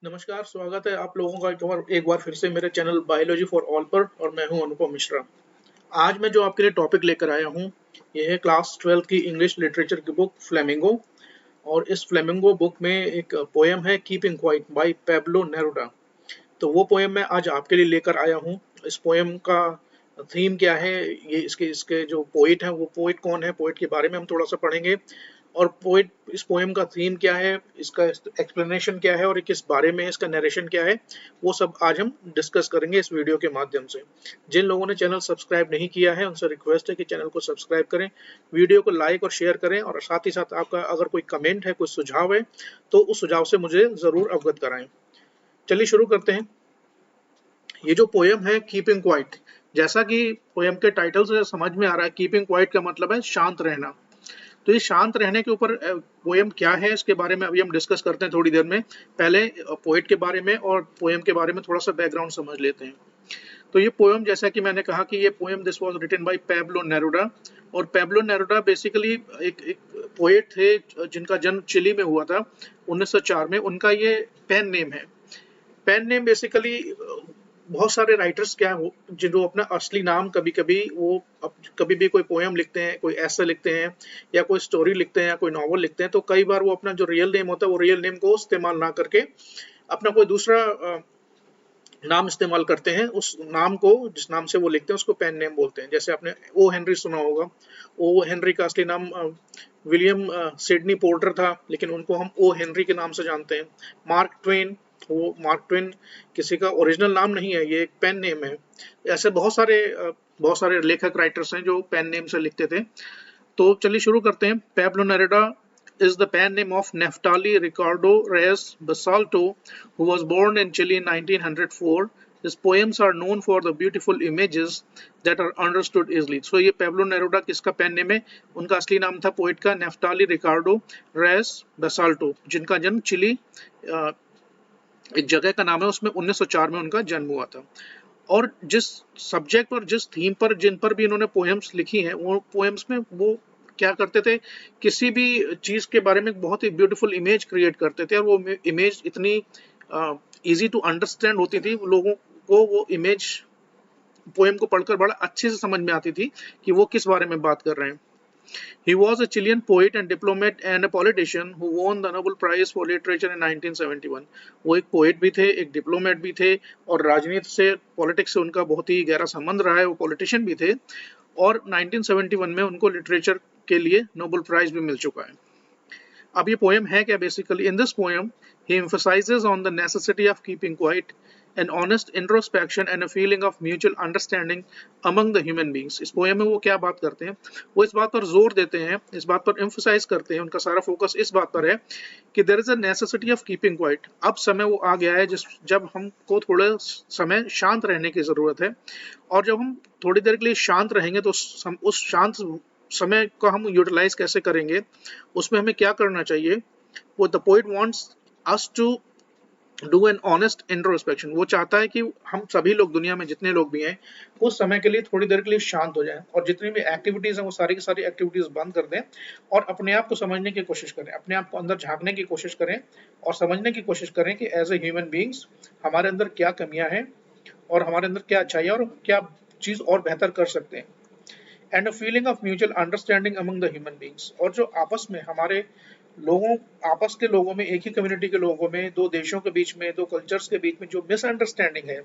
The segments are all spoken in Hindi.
नमस्कार, स्वागत है आप लोगों का एक बार फिर से मेरे चैनल बायोलॉजी फॉर ऑल पर। और मैं हूं अनुपम मिश्रा। आज मैं जो आपके लिए टॉपिक लेकर आया हूं, यह है क्लास 12 की इंग्लिश लिटरेचर की बुक फ्लेमिंगो। और इस फ्लेमिंगो बुक में एक पोएम है keeping quiet by Pablo Neruda. तो वो पोएम मैं आज आपके लिए लेकर आया हूँ। इस पोएम का थीम क्या है, ये इसके इसके जो पोइट है वो पोइट कौन है, पोइट के बारे में हम थोड़ा सा पढ़ेंगे। और पोइट इस पोएम का थीम क्या है, इसका एक्सप्लेनेशन क्या है और ये किस बारे में है, इसका नरेशन क्या है, वो सब आज हम डिस्कस करेंगे इस वीडियो के माध्यम से। जिन लोगों ने चैनल सब्सक्राइब नहीं किया है उनसे रिक्वेस्ट है कि चैनल को सब्सक्राइब करें, वीडियो को लाइक और शेयर करें, और साथ ही साथ आपका अगर कोई कमेंट है, कोई सुझाव है, तो उस सुझाव से मुझे ज़रूर अवगत कराएं। चलिए शुरू करते हैं। ये जो पोयम है कीपिंग क्वाइट, जैसा कि पोयम के टाइटल से समझ में आ रहा है, कीपिंग क्वाइट का मतलब है शांत रहना। तो ये शांत रहने के ऊपर पोयम क्या है, इसके बारे में अभी हम डिस्कस करते हैं थोड़ी देर में। पहले पोएट के बारे में और पोयम के बारे में थोड़ा सा बैकग्राउंड समझ लेते हैं। तो ये पोयम, जैसा कि मैंने कहा कि ये poem this was written by Pablo Neruda. और पैब्लो नेरुडा बेसिकली एक पोएट थे जिनका जन्म चिली में हुआ था 1904 में। उनका ये पेन नेम है। पेन नेम बेसिकली बहुत सारे राइटर्स क्या हो जो अपना असली नाम कभी कभी वो कभी भी कोई पोएम लिखते हैं, कोई ऐसे लिखते हैं, या कोई स्टोरी लिखते हैं, या कोई नॉवल लिखते हैं, तो कई बार वो अपना जो रियल नेम होता है वो रियल नेम को इस्तेमाल ना करके अपना कोई दूसरा नाम इस्तेमाल करते हैं। उस नाम को, जिस नाम से वो लिखते हैं, उसको पेन नेम बोलते हैं। जैसे आपने ओ हेनरी सुना होगा। ओ हेनरी का असली नाम विलियम सिडनी पोर्टर था, लेकिन उनको हम ओ हेनरी के नाम से जानते हैं। मार्क ट्वेन, वो मार्क ट्वेन किसी का ओरिजिनल नाम नहीं है, ये एक पेन नेम है। ऐसे बहुत सारे लेखक राइटर्स हैं जो पेन नेम से लिखते थे। तो चलिए शुरू करते हैं। Pablo Neruda is the pen name of Neftali Ricardo Reyes Basalto, who was born in Chile in 1904. His poems are known for the beautiful images that are understood easily. So ये पैब्लो नेरुदा किसका पेन नेम है? उनका असली नाम था पोइट का नेफ्टाली रिकार्डो रेस बसाल्टो, जिनका जन्म चिली एक जगह का नाम है, उसमें 1904 में उनका जन्म हुआ था। और जिस सब्जेक्ट और जिस थीम पर, जिन पर भी इन्होंने पोएम्स लिखी हैं, वो पोएम्स में वो क्या करते थे, किसी भी चीज के बारे में बहुत ही ब्यूटीफुल इमेज क्रिएट करते थे। और वो इमेज इतनी इजी टू अंडरस्टैंड होती थी, लोगों को वो इमेज पोएम को पढ़कर बड़ा अच्छे से समझ में आती थी कि वो किस बारे में बात कर रहे हैं। He was a Chilean poet and diplomat and a politician who won the Nobel Prize for Literature in 1971. वो एक पोएट भी थे, एक डिप्लोमेट भी थे, और राजनीति से, पॉलिटिक्स से उनका बहुत ही गहरा संबंध रहा है। वो पॉलिटिशियन भी थे, और 1971 में उनको लिटरेचर के लिए नोबेल प्राइज भी मिल चुका है। अब ये पोएम है क्या? Basically in this poem he emphasizes on the necessity of keeping quiet, an honest introspection and a feeling of mutual understanding among the human beings. इस पोएम में वो क्या बात करते हैं, वो इस बात पर जोर देते हैं, इस बात पर emphasize करते हैं, उनका सारा फोकस इस बात पर है कि there is a necessity of keeping quiet. अब समय वो आ गया है जब हमको थोड़ा समय शांत रहने की जरूरत है। और जब हम थोड़ी देर के लिए शांत रहेंगे तो उस शांत समय को हम यूटिलाइज कैसे करेंगे, उसमें हमें क्या करना चाहिए। वो the poet wants us to do an honest introspection. वो चाहता है कि हम सभी लोग, दुनिया में जितने लोग भी हैं, कुछ समय के लिए, थोड़ी देर के लिए शांत हो जाएं, और जितनी भी एक्टिविटीज हैं वो सारी की सारी एक्टिविटीज बंद कर दें, और अपने आप को समझने की कोशिश करें, अपने आप को अंदर झांकने की कोशिश करें, और समझने की कोशिश करें कि एज ए ह्यूमन बींग्स हमारे अंदर क्या कमियां हैं, और हमारे अंदर क्या अच्छाइयां, और क्या चीज और बेहतर कर सकते हैं। And a feeling of mutual understanding among the human beings. और जो आपस में हमारे लोगों, आपस के लोगों में, एक ही कम्युनिटी के लोगों में, दो देशों के बीच में, दो कल्चर्स के बीच में जो मिसअंडरस्टैंडिंग है,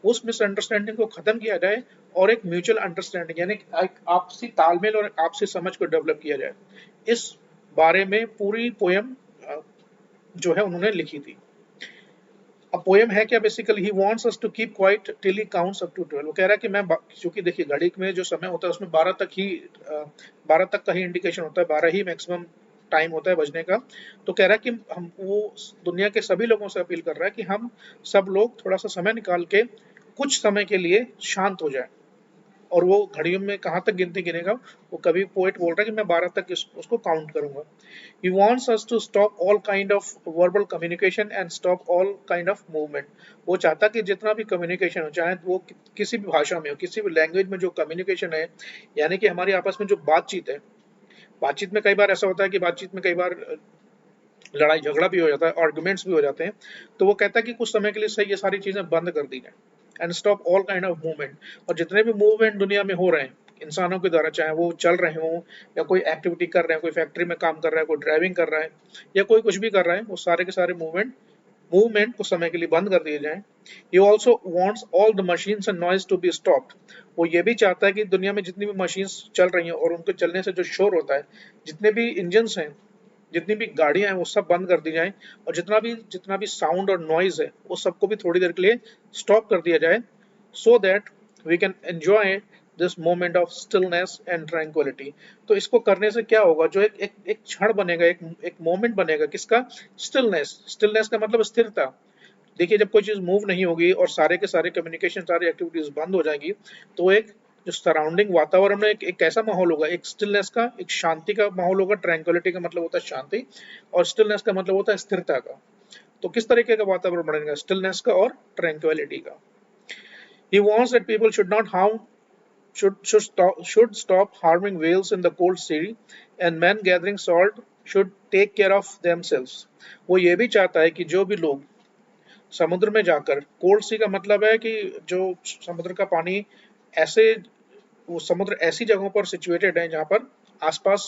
उस मिसअंडरस्टैंडिंग को खत्म किया जाए, और एक म्यूचुअल अंडरस्टैंडिंग यानी एक आपसी तालमेल और आपसी समझ को डेवलप किया जाए। इस बारे में पूरी पोयम जो है उन्होंने लिखी थी। अब पोएम है क्या? Basically he wants us to keep quiet till he counts up to 12। वो कह रहा है कि मैं, क्योंकि देखिए घड़ी में जो समय होता है उसमें 12 तक का ही इंडिकेशन होता है, 12 ही मैक्सिमम टाइम होता है बजने का। तो कह रहा है कि हम, वो दुनिया के सभी लोगों से अपील कर रहा है कि हम सब लोग थोड़ा सा समय निकाल के कुछ समय के लिए शांत हो जाए। और वो घड़ियों में कहाँ तक गिनती गिनेगा, वो कभी पोएट बोल रहा है कि मैं 12 तक उसको काउंट करूंगा। He wants us to stop all kind of verbal communication and stop all kind of movement. वो चाहता कि जितना भी कम्युनिकेशन हो, चाहे वो किसी भी भाषा में हो, किसी भी लैंग्वेज में जो कम्युनिकेशन है, यानी कि हमारी आपस में जो बातचीत है, बातचीत में कई बार ऐसा होता है कि बातचीत में कई बार लड़ाई झगड़ा भी हो जाता है, आर्गुमेंट्स भी हो जाते हैं, तो वो कहता है कि कुछ समय के लिए सही ये सारी चीजें बंद कर दी जाए and stop all kind of movement. और जितने भी मूवमेंट दुनिया में हो रहे हैं इंसानों के द्वारा, चाहे वो चल रहे हों या कोई एक्टिविटी कर रहे हैं, कोई फैक्ट्री में काम कर रहा है, कोई ड्राइविंग कर रहा है या कोई कुछ भी कर रहा है, वो सारे के सारे मूवमेंट कुछ समय के लिए बंद कर दिए जाएं। He also wants all the machines and noise to be stopped। वो ये भी चाहता है कि दुनिया में जितनी भी मशीन्स चल रही हैं और उनके चलने से जो शोर होता है, जितने भी इंजन्स हैं, जितनी भी गाड़ियां हैं, वो सब बंद कर दी जाएं और जितना भी साउंड और नॉइज है वो सबको भी थोड़ी देर के लिए स्टॉप कर दिया जाए, so that we can enjoy this moment of stillness and tranquillity. तो इसको करने से क्या होगा, जो एक क्षण बनेगा, एक मोमेंट बनेगा, किसका? स्टिलनेस का मतलब स्थिरता। देखिए जब कोई चीज मूव नहीं होगी और सारे के सारे कम्युनिकेशन, सारी एक्टिविटीज बंद हो जाएंगी, तो एक जो सराउंडिंग वातावरण में एक कैसा माहौल होगा, एक स्टिलनेस का, एक शांति का माहौल होगा। ट्रैंक्विलिटी का मतलब होता है शांति और स्टिलनेस का मतलब होता है स्थिरता का। तो किस तरीके का वातावरण बनेगा? स्टिलनेस का और ट्रैंक्विलिटी का। He wants that people should not harm should stop harming whales in the cold sea and men gathering salt should take care of themselves। वो ये भी चाहता है कि जो भी लोग समुद्र में जाकर, कोल्ड सी का मतलब है कि जो समुद्र का पानी ऐसे, वो समुद्र ऐसी जगहों पर सिचुएटेड है जहाँ पर आसपास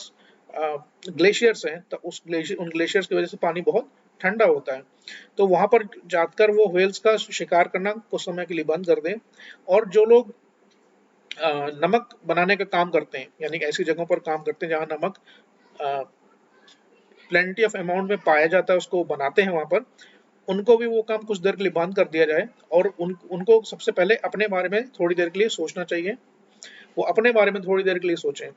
ग्लेशियर्स हैं, तो उन ग्लेशियर्स की वजह से पानी बहुत ठंडा होता है। तो वहां पर जाकर वो व्हेल्स का शिकार करना कुछ समय के लिए बंद कर दें। और जो लोग नमक बनाने का काम करते हैं, यानी ऐसी जगहों पर काम करते हैं जहाँ नमक प्लेंटी ऑफ अमाउंट में पाया जाता है, उसको बनाते हैं वहां पर, उनको भी वो काम कुछ देर के लिए बंद कर दिया जाए और उनको सबसे पहले अपने बारे में थोड़ी देर के लिए सोचना चाहिए। वो अपने बारे में थोड़ी देर के लिए सोचें।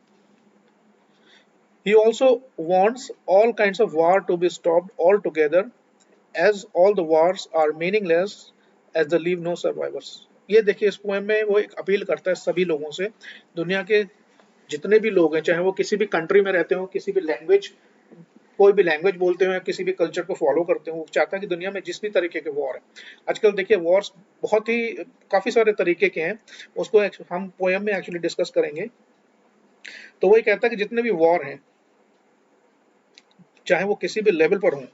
He also wants all kinds of war to be stopped altogether as all the wars are meaningless as they leave no survivors। ये देखिए इस पोएम में वो एक अपील करता है सभी लोगों से, दुनिया के जितने भी लोग हैं, चाहे वो किसी भी कंट्री में रहते हो, किसी भी लैंग्वेज, कोई भी लैंग्वेज बोलते हो या किसी भी कल्चर को फॉलो करते हो, वो चाहता है कि दुनिया में जिस भी तरीके के वॉर है, आजकल देखिए वॉर्स बहुत ही काफी सारे तरीके के हैं, उसको हम पोएम में एक्चुअली डिस्कस करेंगे। तो वही कहता है कि जितने भी वॉर हैं, चाहे वो किसी भी लेवल पर हों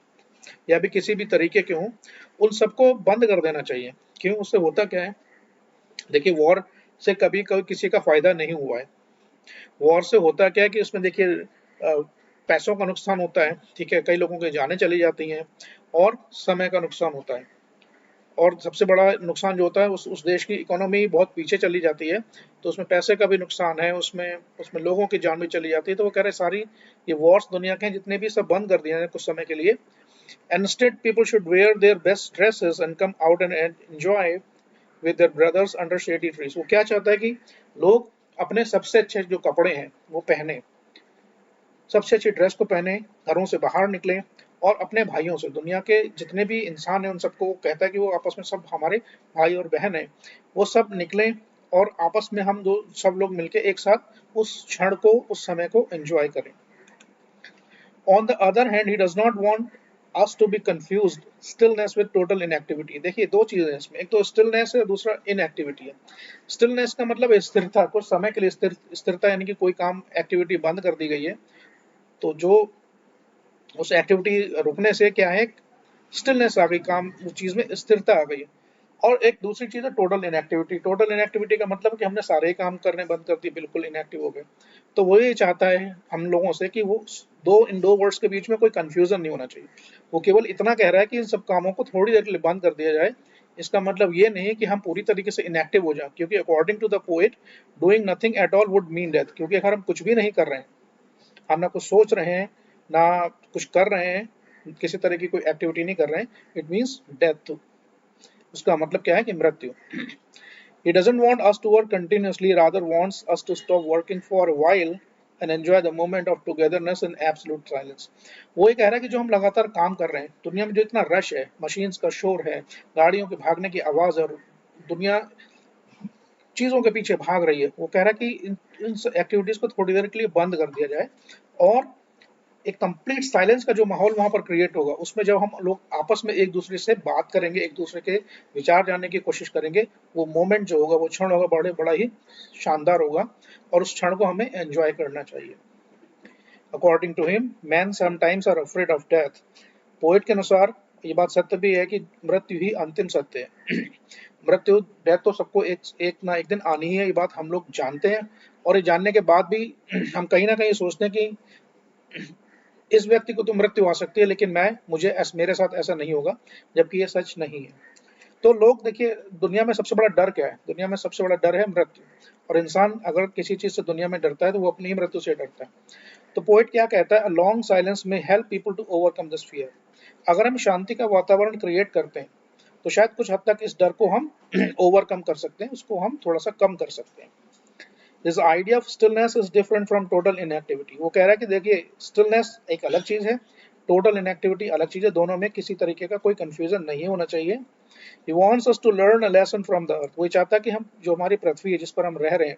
या भी किसी भी तरीके के हों, उन सबको बंद कर देना चाहिए। क्यों? उससे होता क्या है, देखिए वॉर से कभी कभी किसी का फायदा नहीं हुआ है। वॉर से होता क्या है कि उसमें देखिए पैसों का नुकसान होता है, ठीक है, कई लोगों की जानें चली जाती हैं और समय का नुकसान होता है। और सबसे बड़ा नुकसान जो होता है, उस देश की इकोनॉमी बहुत पीछे चली जाती है, तो उसमें पैसे का भी नुकसान है, उसमें उसमें लोगों की जान भी चली जाती है। तो वो कह रहे हैं सारी ये वॉर्स दुनिया के जितने भी सब बंद कर दिए हैं कुछ समय के लिए। Instead people should wear their best dresses and come out and enjoy with their brothers under shady trees। वो क्या चाहता है कि लोग अपने सबसे अच्छे जो कपड़े हैं वो पहने, सबसे अच्छी ड्रेस को पहने, घरों से बाहर निकलें और अपने भाइयों से, दुनिया के जितने भी इंसान हैं उन सबको कहता है कि वो आपस में सब हमारे भाई और बहन हैं, वो सब निकलें और आपस में हम दो सब लोग मिलके एक साथ उस क्षण को, उस समय को एंजॉय करें। On the other hand, he does not want us to be confused stillness with total inactivity। देखिए दो चीजें हैं इसमें, एक तो स्टिलनेस है, दूसरा इनएक्टिविटी है। स्टिलनेस का मतलब है स्थिरता, कुछ समय के लिए स्थिरता, यानी कि कोई काम एक्टिविटी बंद कर दी गई है, तो जो उस एक्टिविटी रुकने से क्या है, स्टिलनेस आ गई, काम उस चीज में स्थिरता आ गई। और एक दूसरी चीज है टोटल इनएक्टिविटी। टोटल इनएक्टिविटी का मतलब कि हमने सारे ही काम करने बंद कर दिए, बिल्कुल इनएक्टिव हो गए। तो वो ये चाहता है हम लोगों से कि वो इन दो वर्ड्स के बीच में कोई कंफ्यूजन नहीं होना चाहिए। वो केवल इतना कह रहा है कि इन सब कामों को थोड़ी देर के लिए बंद कर दिया जाए। इसका मतलब ये नहीं कि हम पूरी तरीके से इनएक्टिव हो जाए, क्योंकि according to the poet doing nothing at all would mean death. क्योंकि अगर हम कुछ भी नहीं कर रहे हैं, हम ना कुछ सोच रहे हैं, ना कुछ कर रहे हैं, किसी तरह की कोई एक्टिविटी नहीं कर रहे हैं, इट मीन्स डेथ। उसका मतलब क्या है कि मृत्यु। He doesn't want us to work continuously, rather wants us to stop working for a while and enjoy the moment of togetherness in absolute silence। वो ये कह रहा है कि जो हम लगातार काम कर रहे हैं, दुनिया में जो इतना रश है, मशीन्स का शोर है, गाड़ियों के भागने की आवाज है, और दुनिया चीजों के पीछे भाग रही है, वो कह रहा है कि इन एक्टिविटीज को थोड़ी देर के लिए बंद कर दिया जाए और एक कंप्लीट साइलेंस का जो माहौल वहां पर क्रिएट होगा, उसमें जब हम लोग आपस में एक दूसरे से बात करेंगे, एक दूसरे के विचार जानने की कोशिश करेंगे, वो मोमेंट जो होगा, वो क्षण होगा, बड़ा ही शानदार होगा और उस क्षण को हमें एंजॉय करना चाहिए। According to him, man sometimes are afraid of death poet के अनुसार ये बात सत्य भी है कि मृत्यु ही अंतिम सत्य है। मृत्यु, डेथ तो सबको एक एक ना एक दिन आनी ही है, ये बात हम लोग जानते हैं। और ये जानने के बाद भी हम कहीं ना कहीं सोचते हैं कि इस व्यक्ति को तो मृत्यु आ सकती है, लेकिन मेरे साथ ऐसा नहीं होगा, जबकि ये सच नहीं है। तो लोग देखिए, दुनिया में सबसे बड़ा डर क्या है? दुनिया में सबसे बड़ा डर है मृत्यु। और इंसान अगर किसी चीज से दुनिया में डरता है तो वो अपनी ही मृत्यु से डरता है। तो पोएट क्या कहता है? लॉन्ग साइलेंस में help people to overcome this fear. अगर हम शांति का वातावरण क्रिएट करते हैं तो शायद कुछ हद तक इस डर को हम ओवरकम कर सकते हैं, उसको हम थोड़ा सा कम कर सकते हैं। This idea of stillness is different from total inactivity. वो कह रहा है कि देखिए, स्टिलनेस एक अलग चीज है, टोटल इनएक्टिविटी अलग चीज है। दोनों में किसी तरीके का कोई कंफ्यूजन नहीं होना चाहिए। He wants us to learn a lesson from the earth. वो चाहता है कि हम, जो हमारी पृथ्वी है जिस पर हम रह रहे हैं,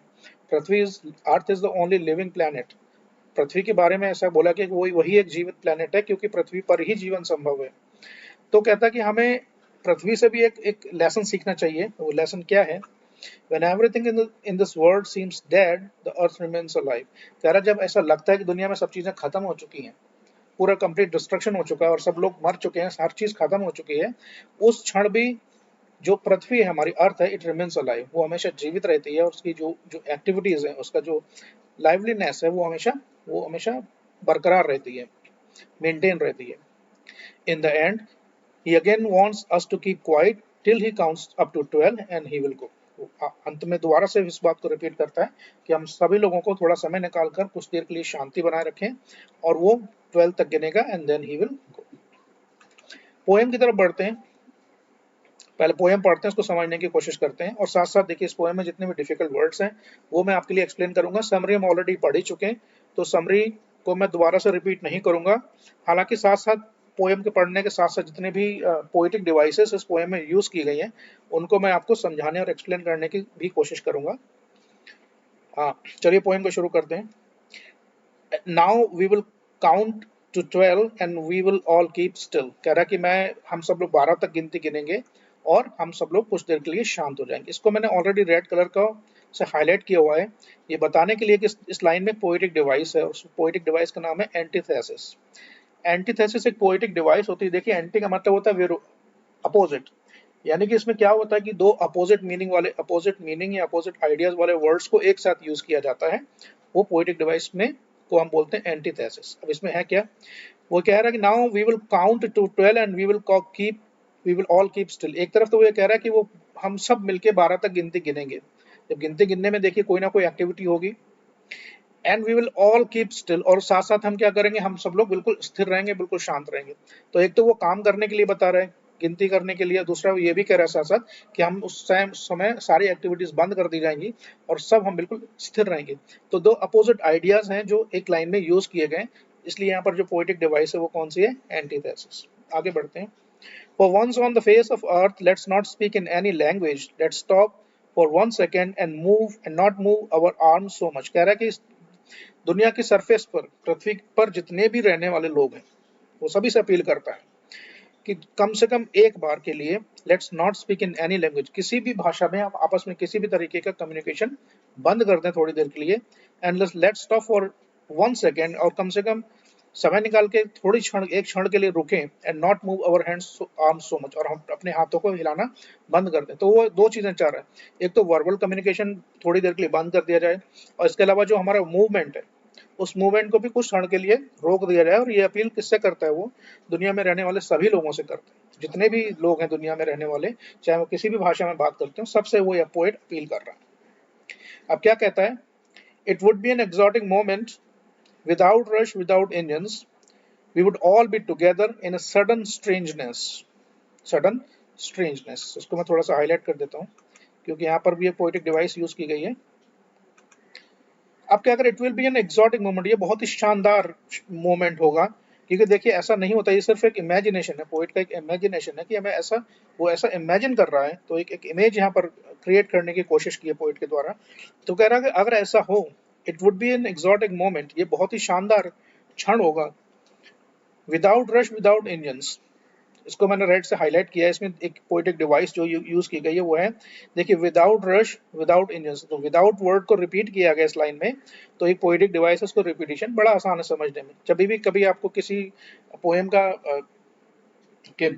पृथ्वी is earth is the only living planet. पृथ्वी के बारे में ऐसा बोला कि वही एक जीवित प्लैनेट है, क्योंकि पृथ्वी पर ही जीवन संभव है। तो कहता है कि हमें पृथ्वी से भी एक लेसन सीखना चाहिए। वो लेसन क्या है? When everything in this world seems dead, the earth remains alive. कह रहा, जब ऐसा लगता है कि दुनिया में सब चीजें खत्म हो चुकी हैं, पूरा कंप्लीट डिस्ट्रक्शन हो चुका है और सब लोग मर चुके हैं, हर चीज खत्म हो चुकी है, उस क्षण भी जो पृथ्वी है, हमारी अर्थ है, इट रिमेन्स अलाइव। वो हमेशा जीवित रहती है और उसकी जो जो एक्टिविटीज है, उसका जो लाइवलीनेस है, वो हमेशा बरकरार रहती है, मेंटेन रहती है। In the end he again wants us to keep quiet till he counts up to 12 and he will go. अंत में दोबारा से इस बात को रिपीट करता है कि हम सभी लोगों को थोड़ा समय निकालकर कुछ देर के लिए शांति बनाए रखें, और वो 12 तक गिनेगा and then he will go. Poem की तरफ बढ़ते हैं। पहले पोएम पढ़ते हैं, उसको समझने की कोशिश करते हैं, और साथ साथ देखिए, इस पोएम में जितने भी डिफिकल्ट वर्ड्स हैं वो मैं आपके लिए एक्सप्लेन करूंगा। समरी हम ऑलरेडी पढ़ ही चुके हैं, तो समरी को मैं दोबारा से रिपीट नहीं करूंगा। हालांकि साथ साथ पोएम के पढ़ने के साथ साथ जितने भी पोएटिक डिवाइसेस इस पोएम में यूज की गई हैं, उनको मैं आपको समझाने और एक्सप्लेन करने की भी कोशिश करूंगा। हाँ, चलिए पोएम को शुरू करते हैं। Now we will count to 12 and we will all keep still. कह रहा है कि हम सब लोग 12 तक गिनती गिनेंगे और हम सब लोग कुछ देर के लिए शांत हो जाएंगे। इसको मैंने ऑलरेडी रेड कलर का से हाईलाइट किया हुआ है, ये बताने के लिए कि इस लाइन में पोएटिक डिवाइस है, उस पोएटिक डिवाइस का नाम है एंटीथेसिस। एंटीथेसिस एक पोएटिक डिवाइस होती है। देखिए, एंटी का मतलब होता है अपोजिट, यानी कि इसमें क्या होता है कि दो अपोजिट मीनिंग या अपोजिट आइडियाज वाले वर्ड्स को एक साथ यूज किया जाता है। वो पोएटिक डिवाइस में को हम बोलते हैं एंटीथेसिस। अब इसमें है क्या? वो कह रहा है कि now we will count to 12 and we will all keep still. एक तरफ तो वो ये कह रहा है कि वो हम सब मिलके 12 तक गिनती गिनेंगे। जब गिनती गिनने में देखिए कोई ना कोई एक्टिविटी होगी। And we will all keep still, और साथ साथ हम क्या करेंगे? हम सब लोग बिल्कुल स्थिर रहेंगे, बिल्कुल शांत रहेंगे। तो एक तो वो काम करने के लिए बता रहे हैं, गिनती करने के लिए। दूसरा वो ये भी कह रहा है साथ साथ कि हम उस समय सारी एक्टिविटीज बंद कर दी जाएंगी और सब हम बिल्कुल स्थिर रहेंगे। तो दो अपोजिट आइडियाज हैं जो एक लाइन में यूज किए गए, इसलिए यहाँ पर जो पोएटिक डिवाइस है वो कौन सी है? एंटीथेसिस। आगे बढ़ते हैं। For once on the face of earth, let's not speak in any language. Let's stop for 1 second and not move our arms so much. कह रहा है कि दुनिया की सरफेस पर, पृथ्वी पर जितने भी रहने वाले लोग हैं, वो सभी से अपील करता है कि कम से कम एक बार के लिए let's not speak in any language. किसी भी भाषा में आप आपस में किसी भी तरीके का कम्युनिकेशन बंद कर दें थोड़ी देर के लिए। And let's stop for 1 second, और कम से कम समय निकाल के एक क्षण के लिए रुकें। And not move our hands arms so much, और हम अपने हाथों को हिलाना बंद कर दें। तो वो दो चीजें चाह रहा है। एक तो वर्बल कम्युनिकेशन थोड़ी देर के लिए बंद कर दिया जाए, और इसके अलावा जो हमारा मूवमेंट है, उस मूवमेंट को भी कुछ क्षण के लिए रोक दिया जाए। और ये अपील किससे करता है? वो दुनिया में रहने वाले सभी लोगों से करता है। जितने भी लोग हैं दुनिया में रहने वाले, चाहे वो किसी भी भाषा में बात करते हो, सबसे वो पोएट अपील कर रहा है। अब क्या कहता है? It would be an exotic moment without rush, without engines, we would all be together in a sudden strangeness. उसको मैं थोड़ा सा हाईलाइट कर देता हूँ, क्योंकि यहाँ पर भी एक पोएटिक डिवाइस यूज की गई है। अब क्या अगर it will be an exotic moment, ये बहुत ही शानदार मोमेंट होगा, क्योंकि देखिए ऐसा नहीं होता, ये सिर्फ एक इमेजिनेशन है, पोएट का एक इमेजिनेशन है कि हमें वो ऐसा इमेजिन कर रहा है। तो एक इमेज यहाँ पर क्रिएट करने की कोशिश की है पोएट के द्वारा। तो कह रहा है कि अगर ऐसा हो, it would be an exotic moment, ये बहुत ही शानदार क्षण होगा। विदाउट रश, विदाउट इंजन्स, इसको मैंने रेड से हाईलाइट किया है। इसमें एक पोएटिक डिवाइस जो यूज की गई है वो है, देखिए, विदाउट रश, विदाउट इंजन्स। तो विदाउट वर्ड को रिपीट किया गया इस लाइन में, तो एक पोएटिक डिवाइस है, उसको रिपीटिशन बड़ा आसान है समझने में। जब भी कभी आपको किसी पोएम का के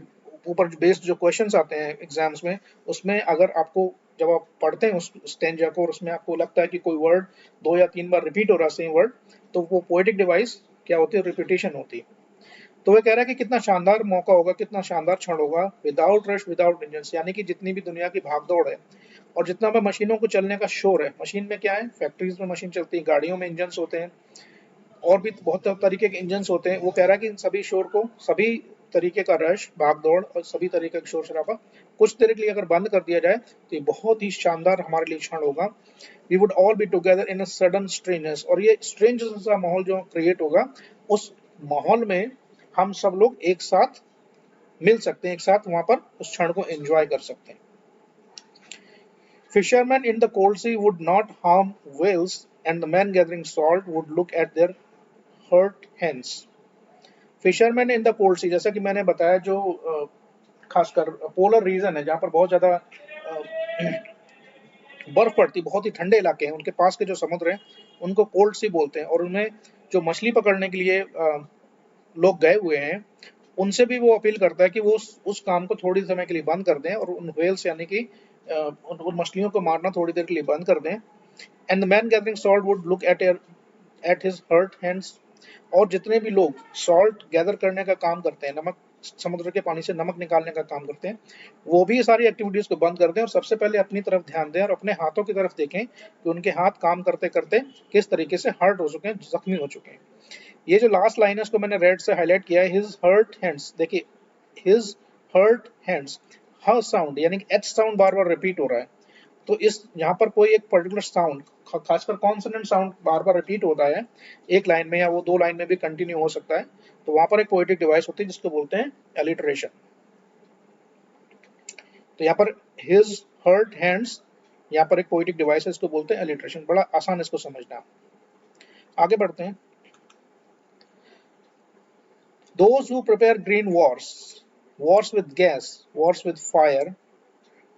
ऊपर बेस्ड जो क्वेश्चंस आते हैं एग्जाम्स में, उसमें अगर आपको जब आप पढ़ते हैं उस स्टेंजा को और उसमें आपको लगता है कि कोई वर्ड 2 या 3 बार रिपीट हो रहा है सेम वर्ड, तो वो पोएटिक डिवाइस क्या होती है, रिपीटिशन होती है। तो वो कह रहा है कि कितना शानदार मौका होगा, कितना शानदार क्षण होगा, विदाउट रश विदाउट इंजन, यानी कि जितनी भी दुनिया की भागदौड़ है और जितना भी मशीनों को चलने का शोर है, मशीन में क्या है, फैक्ट्रीज में मशीन चलती है, गाड़ियों में इंजन होते हैं और भी बहुत तरीके के इंजन होते हैं। वो कह रहा है कि इन सभी शोर को, सभी तरीके का रश भागदौड़ और सभी तरीके का शोर शराबा कुछ देर के लिए अगर बंद कर दिया जाए तो ये बहुत ही शानदार हमारे लिए क्षण होगा। We would all be together in a sudden strangeness, और ये स्ट्रेंज सा माहौल जो क्रिएट होगा, उस माहौल में हम सब लोग एक साथ मिल सकते हैं, एक साथ वहां पर उस क्षण को एंजॉय कर सकते हैं। Fishermen in the cold sea would not harm whales, and the men gathering salt would look at their hurt hands. Fisherman in the cold sea, जैसा कि मैंने बताया, जो खासकर पोलर रीजन है जहाँ पर बहुत ज्यादा बर्फ पड़ती, बहुत ही ठंडे इलाके हैं, उनके पास के जो समुद्र हैं उनको कोल्ड सी बोलते हैं। और उनमें जो मछली पकड़ने के लिए लोग गए हुए हैं, उनसे भी वो अपील करता है कि वो उस काम को थोड़ी समय के लिए बंद कर दें और उन व्हेल्स यानी कि उन मछलियों को मारना थोड़ी देर के लिए बंद कर दें। And the man gathering salt would look at his hurt hands, और जितने भी लोग सॉल्ट गैदर करने का काम करते हैं, नमक समुद्र के पानी से नमक निकालने का काम करते हैं, वो भी सारी एक्टिविटीज को बंद कर दें और सबसे पहले अपनी तरफ ध्यान दें और अपने हाथों की तरफ देखें कि उनके हाथ काम करते करते किस तरीके से हर्ट हो चुके हैं, जख्मी हो चुके हैं। ये जो लास्ट लाइन है इसको मैंने रेड से हाईलाइट किया है, हिज हर्ट हैंड्स। देखिए, हिज हर्ट हैंड्स, ह साउंड यानी कि एच साउंड बार बार रिपीट हो रहा है। तो इस यहाँ पर कोई एक पर्टिकुलर साउंड, खासकर कॉन्सोनेंट साउंड बार बार रिपीट होता है एक लाइन में या वो 2 लाइन में भी कंटिन्यू हो सकता है, तो वहां पर एक पोएटिक डिवाइस होती है जिसको बोलते हैं एलिटरेशन। तो यहाँ पर हिज हर्ट हैंड्स, यहाँ पर एक पोएटिक डिवाइस है, इसको बोलते हैं एलिटरेशन। बड़ा आसान इसको समझना। आगे बढ़ते हैं। Those who prepare green wars, wars with gas, wars with fire,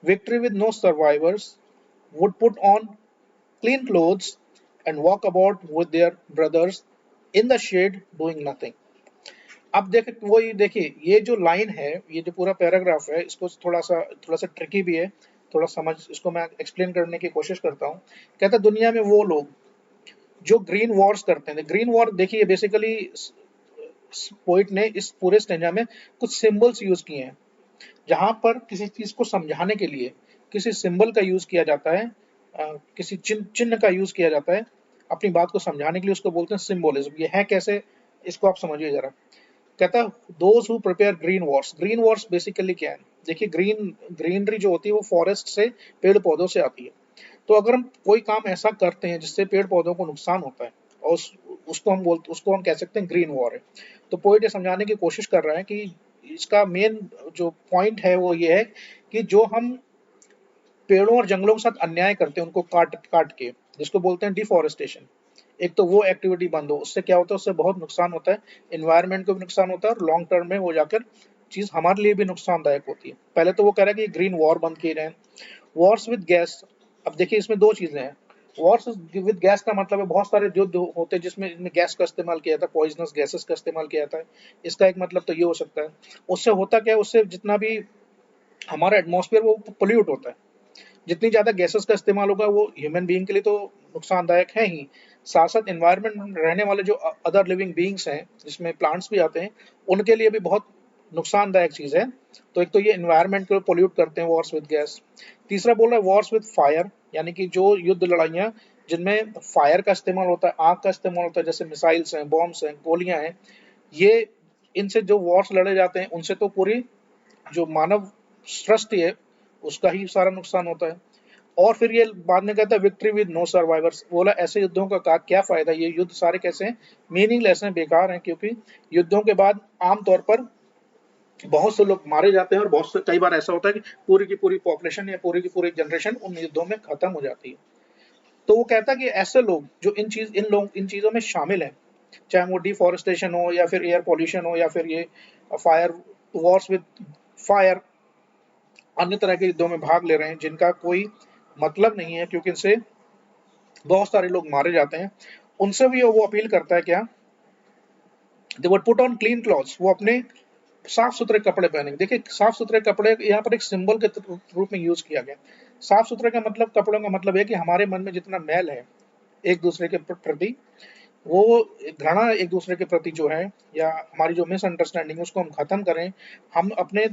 victory with no survivors, would put on clean clothes and walk about with their brothers in the shade doing nothing. अब देख वही देखिए, ये जो लाइन है, ये जो पूरा पैराग्राफ है, इसको थोड़ा सा ट्रिकी भी है, थोड़ा समझ, इसको मैं एक्सप्लेन करने की कोशिश करता हूँ। कहता है दुनिया में वो लोग जो ग्रीन वॉर्स करते हैं। ग्रीन वॉर देखिए, बेसिकली पोइट ने इस पूरे स्टेंजा में कुछ सिंबल्स यूज किए हैं, जहां पर किसी चीज को समझाने के लिए किसी सिंबल का यूज किया जाता है, किसी चिन्ह का यूज किया जाता है अपनी बात को समझाने के लिए, उसको बोलते हैं सिंबोलिज्म। ये है कैसे, इसको आप समझिए जरा। कहता है those who prepare green Wars. Green Wars basically क्या है, देखिए, ग्रीनरी जो होती है वो फॉरेस्ट से, पेड़ पौधों से आती है। तो अगर हम कोई काम ऐसा करते हैं जिससे पेड़ पौधों को नुकसान होता है, और उसको हम कह सकते हैं ग्रीन वॉर है। तो पोइट ये समझाने की कोशिश कर रहा है कि इसका मेन जो पॉइंट है वो ये है कि जो हम पेड़ों और जंगलों के साथ अन्याय करते हैं, उनको काट काट के, जिसको बोलते हैं डिफॉरेस्टेशन, एक तो वो एक्टिविटी बंद हो, उससे क्या होता है, उससे बहुत नुकसान होता है, इन्वायरमेंट को भी नुकसान होता है और लॉन्ग टर्म में वो जाकर चीज हमारे लिए भी नुकसानदायक होती है। पहले तो वो कह रहा है कि ग्रीन वॉर बंद किए जाए। वॉर्स विद गैस, अब देखिए इसमें दो चीजें हैं। वॉर्स विद गैस का मतलब है बहुत सारे युद्ध होते हैं जिसमें गैस का इस्तेमाल किया जाता है, पॉइजनस गैसेस का इस्तेमाल किया जाता है। इसका एक मतलब तो ये हो सकता है। उससे होता क्या है, उससे जितना भी हमारा एटमॉस्फेयर वो पोल्यूट होता है। जितनी ज्यादा गैसेस का इस्तेमाल होगा वो ह्यूमन बीइंग के लिए तो नुकसानदायक है ही, साथ साथ एनवायरनमेंट में रहने वाले जो अदर लिविंग बीइंग्स हैं, जिसमें प्लांट्स भी आते हैं, उनके लिए भी बहुत नुकसानदायक चीज है। तो एक तो ये एनवायरनमेंट को पोल्यूट करते हैं, वॉर्स विद गैस। तीसरा बोल रहा है वॉर्स विद फायर, यानी कि जो युद्ध लड़ाइयाँ जिनमें फायर का इस्तेमाल होता है, आग का इस्तेमाल होता है, जैसे मिसाइल्स हैं, बॉम्ब्स हैं, गोलियां हैं, ये इनसे जो वॉर्स लड़े जाते हैं उनसे तो पूरी जो मानव सृष्टि है उसका ही सारा नुकसान होता है। और फिर ये बाद में कहता है विक्ट्री विद नो सर्वाइवर्स। बोला ऐसे युद्धों का क्या फायदा, ये युद्ध सारे कैसे हैं, मीनिंगलेस हैं, बेकार हैं, क्योंकि युद्धों के बाद आमतौर पर बहुत से लोग मारे जाते हैं और बहुत से, कई बार ऐसा होता है कि पूरी की पूरी पॉपुलेशन या पूरी की पूरी जनरेशन उन युद्धों में खत्म हो जाती है। तो वो कहता है कि ऐसे लोग जो इन चीजों में शामिल हैं, चाहे वो डिफॉरेस्टेशन हो या फिर एयर पॉल्यूशन हो या फिर ये फायर, वॉर्स विद फायर, अन्य तरह के युद्धों में भाग ले रहे हैं जिनका कोई मतलब नहीं है क्योंकि इनसे बहुत सारे लोग मारे जाते हैं, उनसे भी वो अपील करता है क्या, they would put on clean clothes, वो अपने साफ सुथरे कपड़े पहनेंगे। देखिए साफ सुथरे कपड़े यहाँ पर एक सिंबल के रूप में यूज किया गया। साफ सुथरे का मतलब, कपड़ों का मतलब है कि हमारे मन में जितना मैल है एक दूसरे के प्रति, वो घृणा एक दूसरे के प्रति जो है, या हमारी जो मिसअंडरस्टैंडिंग है उसको हम खत्म करें। हम अपने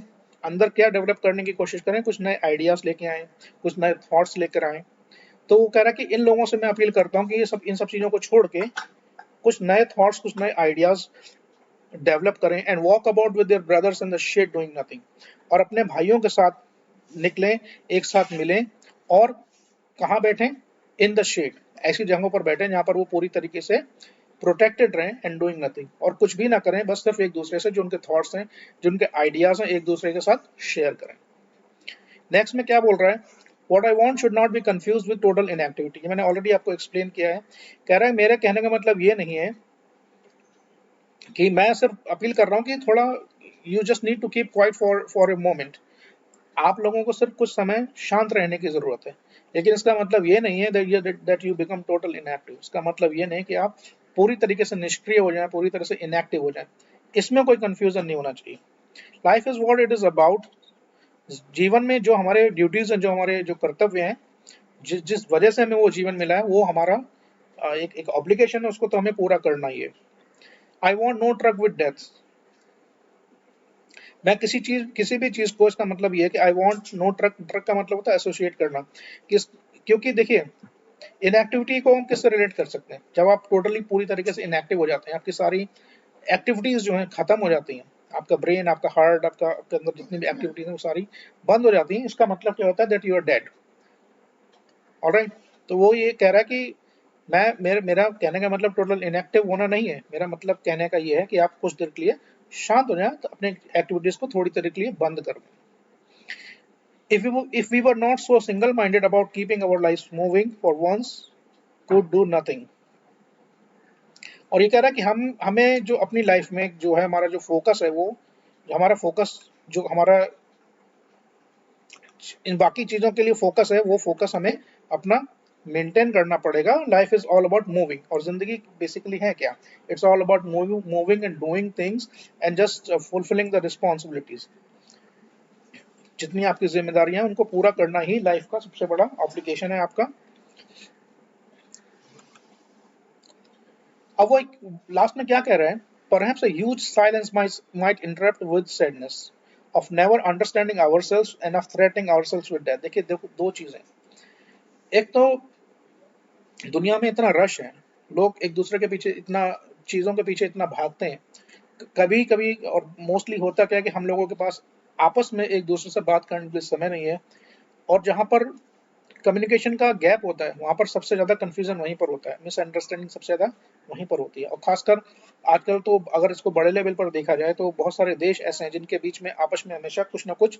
अंदर क्या डेवलप करने की कोशिश करें, कुछ नए आइडियाज लेके आए, कुछ नए थॉट्स लेकर आए। तो वो कह रहा है कि इन लोगों से मैं अपील करता हूँ कि ये सब, इन सब चीजों को छोड़ के कुछ नए थॉट्स, कुछ नए आइडियाज डेवलप करें and walk about with their brothers in the shade doing nothing, और अपने भाइयों के साथ निकलें, एक साथ मिलें, और कहाँ बैठें, इन द शेड, ऐसी जगहों पर बैठें जहाँ पर वो पूरी तरीके से प्रोटेक्टेड रहें एंड डूइंग नथिंग, और कुछ भी ना करें, बस सिर्फ एक दूसरे से जो उनके थॉट्स हैं, जो उनके आइडियाज हैं, एक दूसरे के साथ शेयर करें। नेक्स्ट में क्या बोल रहा है, what I want should not be confuse with total inactivity. मैंने ऑलरेडी आपको एक्सप्लेन किया है। कह रहा है मेरे कहने का मतलब ये नहीं है कि मैं सिर्फ अपील कर रहा हूँ कि थोड़ा, you just need to keep quiet for a moment. आप लोगों को सिर्फ कुछ समय शांत रहने की जरूरत है, लेकिन इसका मतलब ये नहीं है that you become total inactive. इसका मतलब ये नहीं कि आप पूरी तरीके से निष्क्रिय हो जाएं, पूरी तरह से इनएक्टिव हो जाएं। इसमें कोई कंफ्यूजन नहीं होना चाहिए। Life is what it is about. जीवन में जो हमारे ड्यूटीज हैं, जो हमारे जो कर्तव्य हैं, जिस जिस वजह से हमें वो जीवन मिला है, वो हमारा एक एक ऑब्लिगेशन है, उसको तो हमें पूरा करना ही है। I want no truck with death. मैं किसी भी चीज को, इसका मतलब ये है कि I want no truck. Truck का मतलब होता है एसोसिएट करना। किस, क्योंकि देखिए इनएक्टिविटी को हम किससे रिलेट कर सकते हैं, जब आप टोटली पूरी तरीके से इनएक्टिव हो जाते हैं, आपकी सारी एक्टिविटीज जो हैं खत्म हो जाती हैं, आपका ब्रेन, आपका हार्ट, आपके अंदर जितनी भी एक्टिविटीज हैं वो सारी बंद हो जाती हैं। इसका मतलब क्या होता है, that you are dead. Alright. तो वो ये कह रहा है कि मेरा कहने का मतलब टोटल इनएक्टिव होना नहीं है। मेरा मतलब कहने का ये है कि आप कुछ देर के लिए शांत हो जाएं, तो अपने एक्टिविटीज को थोड़ी देर के लिए बंद कर दें। If we were not so single-minded about keeping our lives moving, for once could do nothing। और ये कह रहा है कि हमें जो अपनी लाइफ में जो है, हमारा जो फोकस है, वो हमारा फोकस, जो हमारा इन बाकी चीजों के लिए फोकस है, वो फोकस हमें अपना मेंटेन करना पड़ेगा। Life is all about moving, और जिंदगी बेसिकली है क्या, it's all about moving and doing things and just fulfilling the responsibilities. जितनी आपकी जिम्मेदारियां हैं उनको पूरा करना ही लाइफ का सबसे बड़ा ऑब्लिगेशन है आपका। अब वो लास्ट में क्या कह रहे हैं, perhaps a huge silence might interrupt with sadness of never understanding ourselves end of threatening ourselves with death. देखिए देखो, दो चीजें, एक तो दुनिया में इतना रश है, लोग एक दूसरे के पीछे इतना, चीजों के पीछे इतना भागते हैं, कभी कभी, और मोस्टली होता क्या है कि हम लोगों के पास आपस में एक दूसरे से बात करने के लिए समय नहीं है, और जहाँ पर कम्युनिकेशन का गैप होता है वहाँ पर सबसे ज़्यादा कन्फ्यूजन वहीं पर होता है, मिसअंडरस्टैंडिंग सबसे ज़्यादा वहीं पर होती है। और खासकर आजकल तो अगर इसको बड़े लेवल पर देखा जाए तो बहुत सारे देश ऐसे हैं जिनके बीच में आपस में हमेशा कुछ ना कुछ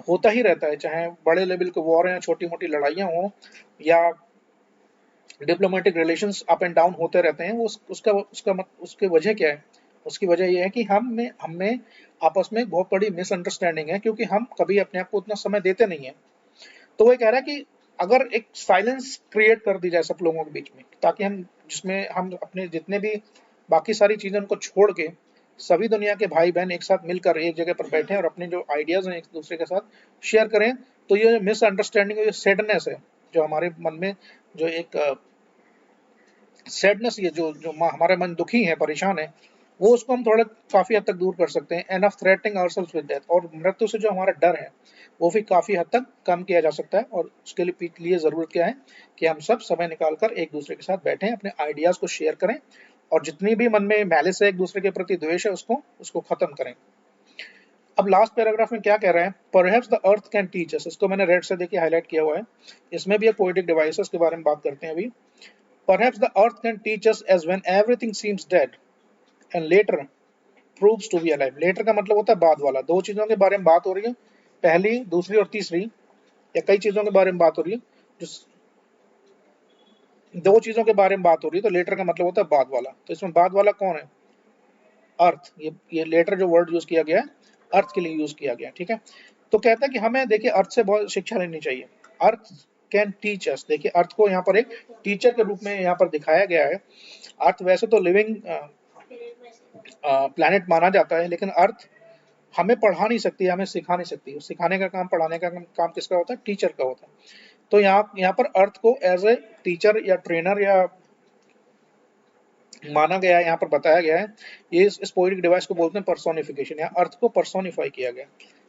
होता ही रहता है, चाहे बड़े लेवल के वॉर हैं, छोटी मोटी लड़ाइयाँ हों, या diplomatic relations up and down होते रहते हैं। वो उसके वजह क्या है, उसकी वजह ये है कि हम में आपस में बहुत बड़ी मिसअंडरस्टैंडिंग है, क्योंकि हम कभी अपने आप को उतना समय देते नहीं है। तो वो कह रहा है कि अगर एक साइलेंस क्रिएट कर दी जाए सब लोगों के बीच में, ताकि हम, जिसमें हम अपने जितने भी बाकी सारी चीजें उनको छोड़ के सभी दुनिया के भाई बहन एक साथ मिलकर एक जगह पर बैठे और अपने जो आइडियाज हैं एक दूसरे के साथ शेयर करें, तो ये मिसअंडरस्टैंडिंग, ये सैडनेस है जो हमारे मन में, जो एक सैडनेस, ये जो हमारे मन दुखी है, परेशान है, वो उसको हम थोड़ा काफी हद तक दूर कर सकते हैं। End of threatening ourselves with death, और मृत्यु से जो हमारा डर है वो भी काफी हद तक कम किया जा सकता है। और उसके लिए जरूरत क्या है कि हम सब समय निकालकर एक दूसरे के साथ बैठें, अपने आइडियाज को शेयर करें, और जितनी भी मन में मैलिस है, एक दूसरे के प्रति द्वेष है, उसको खत्म करें। अब लास्ट पैराग्राफ में क्या कह रहे हैं, perhaps the earth can teach us. इसको मैंने रेड से देखिए हाईलाइट किया हुआ है। इसमें भी एक पोएटिक डिवाइसेस के बारे में बात करते हैं अभी। Perhaps the earth can teach us as when everything seems dead and later proves to be alive। later का मतलब होता है बाद वाला। दो चीजों के बारे में बात हो रही है, पहली, दूसरी और तीसरी, या कई चीजों के बारे में बात हो रही है, जो दो चीजों के बारे में बात हो रही है, तो लेटर का मतलब होता है बाद वाला। तो इसमें बाद वाला कौन है, अर्थ। ये लेटर जो वर्ड यूज किया गया है अर्थ के लिए यूज किया गया, ठीक है। तो कहता है कि हमें देखिए अर्थ से बहुत शिक्षा लेनी चाहिए। Earth can teach us. देखिए अर्थ को यहाँ पर एक टीचर के रूप में यहाँ पर दिखाया गया है। अर्थ वैसे तो लिविंग प्लैनेट माना जाता है, लेकिन अर्थ हमें पढ़ा नहीं सकती, हमें सिखा नहीं सकती। सिखाने का काम, पढ़ाने का काम किसका होता है? टीचर का होता है। तो यहाँ पर अर्थ को एज ए टीचर या ट्रेनर या माना गया है, यहाँ पर बताया गया है। ये इस पोएटिक डिवाइस को बोलते हैं पर्सोनिफिकेशन, या अर्थ को पर्सोनिफाई किया गया।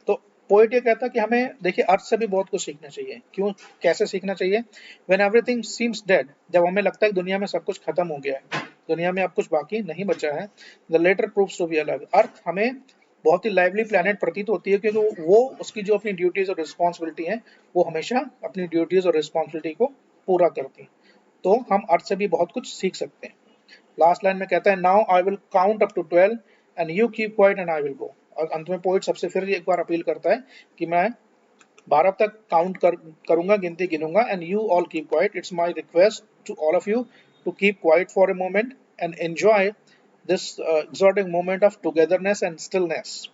तो पोएट ये कहता है कि हमें देखिए अर्थ से भी बहुत कुछ सीखना चाहिए। क्यों, कैसे सीखना चाहिए? व्हेन एवरीथिंग सीम्स डेड, जब हमें लगता है कि दुनिया में सब कुछ खत्म हो गया है, दुनिया में अब कुछ बाकी नहीं बचा है, the letter proves to be alive, earth हमें बहुत ही लाइवली प्लैनेट प्रतीत होती है, क्योंकि वो उसकी जो अपनी ड्यूटीज और रिस्पॉन्सिबिलिटी है, वो हमेशा अपनी ड्यूटीज और रिस्पॉन्सिबिलिटी को पूरा करती है। तो हम अर्थ से भी बहुत कुछ सीख सकते हैं। लास्ट लाइन में कहता है, now I will count up to 12 and you keep quiet and I will go. और अंत में पोइट सबसे फिर एक बार अपील करता है कि मैं 12 तक काउंट करूंगा, गिनती गिनूंगा, and you all keep quiet. It's my request to all of you to keep quiet for a moment and enjoy this exotic moment of togetherness and stillness,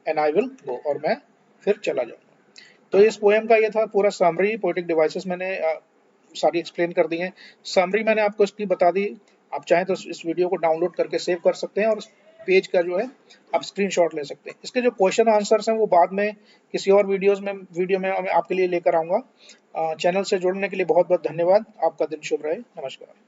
and I will go, और मैं फिर चला जाऊंगा। तो इस पोएम का ये था पूरा समरी। पोएटिक डिवाइसेस मैंने सारी एक्सप्लेन कर दी हैं। समरी मैंने आपको इसकी बता दी। आप चाहें तो इस वीडियो को डाउनलोड करके सेव कर सकते हैं, और पेज का जो है आप स्क्रीनशॉट ले सकते हैं। इसके जो क्वेश्चन आंसर्स हैं वो बाद में किसी और वीडियो में मैं आपके लिए लेकर आऊँगा। चैनल से जुड़ने के लिए बहुत बहुत धन्यवाद। आपका दिन शुभ रहे। नमस्कार।